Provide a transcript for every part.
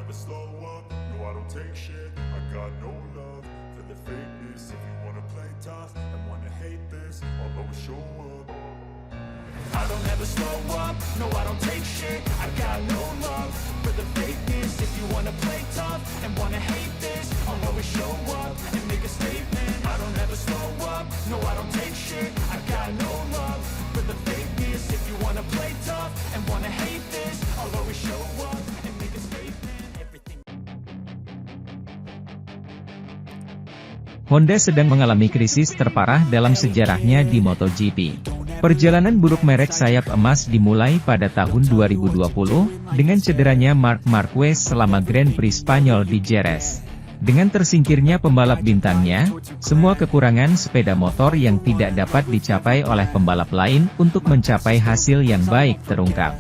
never slow up, no I don't take shit. I got no love for the fakeness. If you wanna play tough and wanna hate this, I'll always show up. I don't ever slow up, no I don't take shit. I got no love for the fakeness. If you wanna play tough and wanna hate this, I'll always show up and make a statement. I don't ever slow up, no I don't take shit. I got no love for the fakeness. If you wanna play tough and wanna hate this, I'll always show up and make a statement. Everything. Honda sedang mengalami krisis terparah dalam sejarahnya di MotoGP. Perjalanan buruk merek sayap emas dimulai pada tahun 2020, dengan cederanya Marc Marquez selama Grand Prix Spanyol di Jerez. Dengan tersingkirnya pembalap bintangnya, semua kekurangan sepeda motor yang tidak dapat dicapai oleh pembalap lain untuk mencapai hasil yang baik terungkap.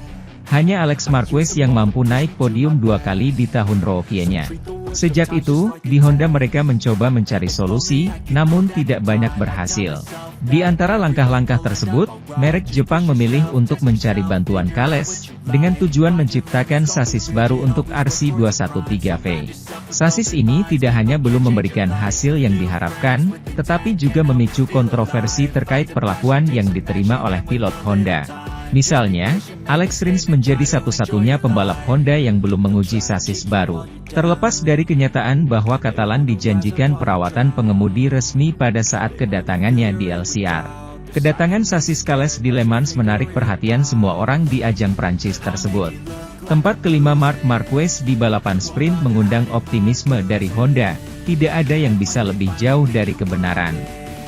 Hanya Alex Marquez yang mampu naik podium 2 kali di tahun Rovia-nya. Sejak itu, di Honda mereka mencoba mencari solusi, namun tidak banyak berhasil. Di antara langkah-langkah tersebut, merek Jepang memilih untuk mencari bantuan Kales, dengan tujuan menciptakan sasis baru untuk RC213V. Sasis ini tidak hanya belum memberikan hasil yang diharapkan, tetapi juga memicu kontroversi terkait perlakuan yang diterima oleh pilot Honda. Misalnya, Alex Rins menjadi satu-satunya pembalap Honda yang belum menguji sasis baru. Terlepas dari kenyataan bahwa Catalan dijanjikan perawatan pengemudi resmi pada saat kedatangannya di LCR. Kedatangan sasis Kales di Le Mans menarik perhatian semua orang di ajang Prancis tersebut. Tempat kelima Marc Marquez di balapan sprint mengundang optimisme dari Honda, tidak ada yang bisa lebih jauh dari kebenaran.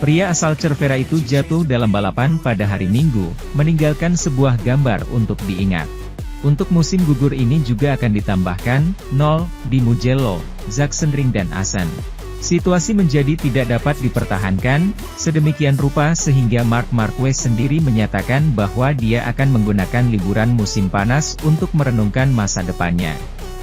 Pria asal Cervera itu jatuh dalam balapan pada hari Minggu, meninggalkan sebuah gambar untuk diingat. Untuk musim gugur ini juga akan ditambahkan 0 di Mugello, Sachsenring dan Assen. Situasi menjadi tidak dapat dipertahankan, sedemikian rupa sehingga Marc Marquez sendiri menyatakan bahwa dia akan menggunakan liburan musim panas untuk merenungkan masa depannya.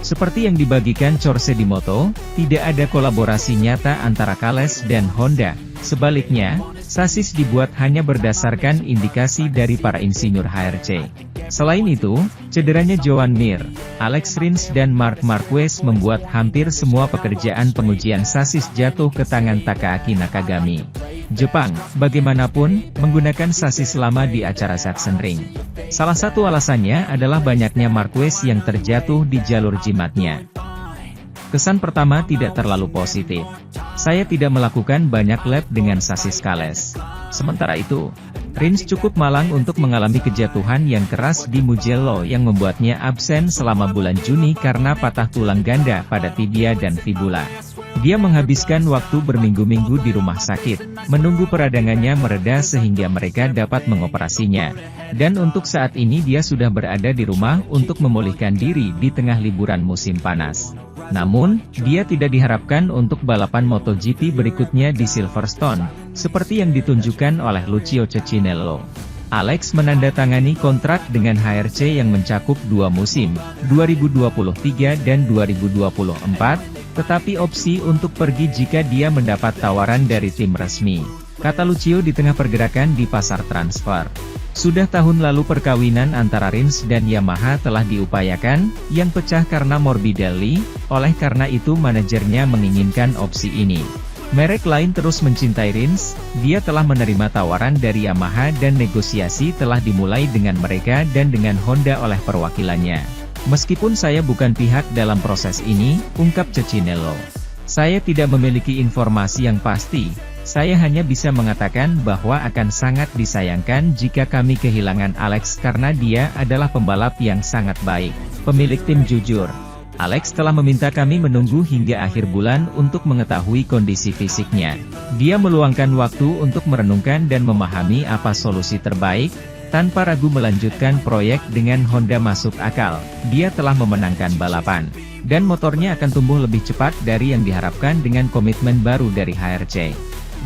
Seperti yang dibagikan Corse di Moto, tidak ada kolaborasi nyata antara Kales dan Honda. Sebaliknya, sasis dibuat hanya berdasarkan indikasi dari para insinyur HRC. Selain itu, cederanya Joan Mir, Alex Rins dan Marc Marquez membuat hampir semua pekerjaan pengujian sasis jatuh ke tangan Takaaki Nakagami. Jepang, bagaimanapun, menggunakan sasis lama di acara Sachsenring. Salah satu alasannya adalah banyaknya Marquez yang terjatuh di jalur jimatnya. Kesan pertama tidak terlalu positif. Saya tidak melakukan banyak lap dengan sasis Kales. Sementara itu, Rins cukup malang untuk mengalami kejatuhan yang keras di Mugello yang membuatnya absen selama bulan Juni karena patah tulang ganda pada tibia dan fibula. Dia menghabiskan waktu berminggu-minggu di rumah sakit, menunggu peradangannya mereda sehingga mereka dapat mengoperasinya. Dan untuk saat ini dia sudah berada di rumah untuk memulihkan diri di tengah liburan musim panas. Namun, dia tidak diharapkan untuk balapan MotoGP berikutnya di Silverstone, seperti yang ditunjukkan oleh Lucio Cecchinello. Alex menandatangani kontrak dengan HRC yang mencakup 2 musim, 2023 dan 2024, tetapi opsi untuk pergi jika dia mendapat tawaran dari tim resmi, kata Lucio di tengah pergerakan di pasar transfer. Sudah tahun lalu perkawinan antara Rins dan Yamaha telah diupayakan, yang pecah karena Morbidelli, oleh karena itu manajernya menginginkan opsi ini. Merek lain terus mencintai Rins, dia telah menerima tawaran dari Yamaha dan negosiasi telah dimulai dengan mereka dan dengan Honda oleh perwakilannya. Meskipun saya bukan pihak dalam proses ini, ungkap Cecchinello. Saya tidak memiliki informasi yang pasti. Saya hanya bisa mengatakan bahwa akan sangat disayangkan jika kami kehilangan Alex karena dia adalah pembalap yang sangat baik. Pemilik tim jujur. Alex telah meminta kami menunggu hingga akhir bulan untuk mengetahui kondisi fisiknya. Dia meluangkan waktu untuk merenungkan dan memahami apa solusi terbaik. Tanpa ragu melanjutkan proyek dengan Honda masuk akal. Dia telah memenangkan balapan. Dan motornya akan tumbuh lebih cepat dari yang diharapkan dengan komitmen baru dari HRC.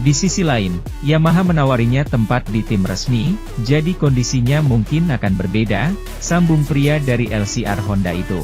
Di sisi lain, Yamaha menawarinya tempat di tim resmi, jadi kondisinya mungkin akan berbeda, sambung pria dari LCR Honda itu.